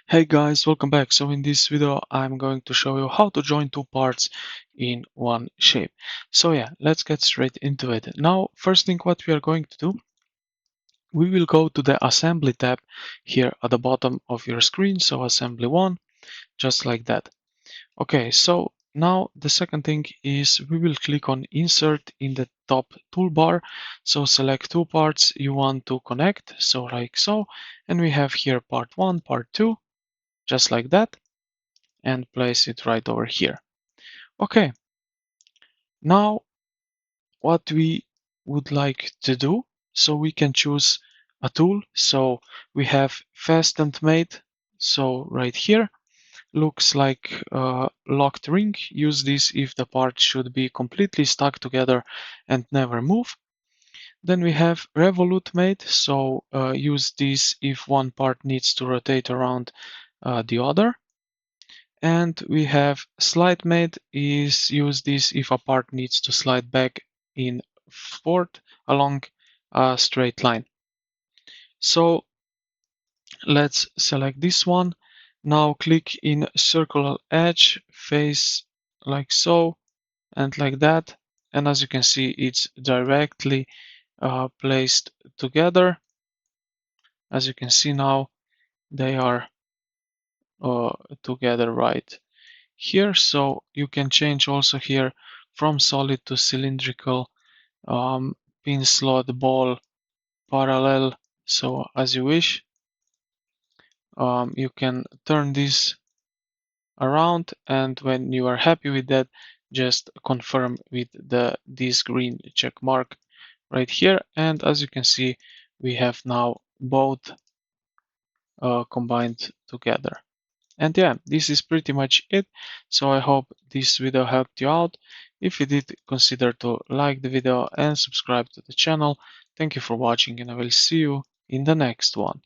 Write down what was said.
Hey guys, welcome back. So in this video, I'm going to show you how to join two parts in one shape. So yeah, let's get straight into it. Now, first thing what we are going to do, we will go to the assembly tab here at the bottom of your screen. So assembly one, just like that. Okay, so now the second thing is we will click on insert in the top toolbar. So select two parts you want to connect. So like so, and we have here part one, part two, just like that, and place it right over here. Okay, now what we would like to do, so we can choose a tool. So we have fast and made. So right here looks like a locked ring. Use this if the part should be completely stuck together and never move. Then we have revolute made. So use this if one part needs to rotate around the other. And we have slide made is use this if a part needs to slide back in forth along a straight line. So let's select this one. Now click in circular edge, face like so and like that. And as you can see, it's directly placed together. As you can see now, they are together right here. So you can change also here from solid to cylindrical, pin slot, ball, parallel, so as you wish. You can turn this around, and when you are happy with that, just confirm with this green check mark right here. And as you can see, we have now both combined together. And yeah, this is pretty much it. So I hope this video helped you out. If you did, consider to like the video and subscribe to the channel. Thank you for watching, and I will see you in the next one.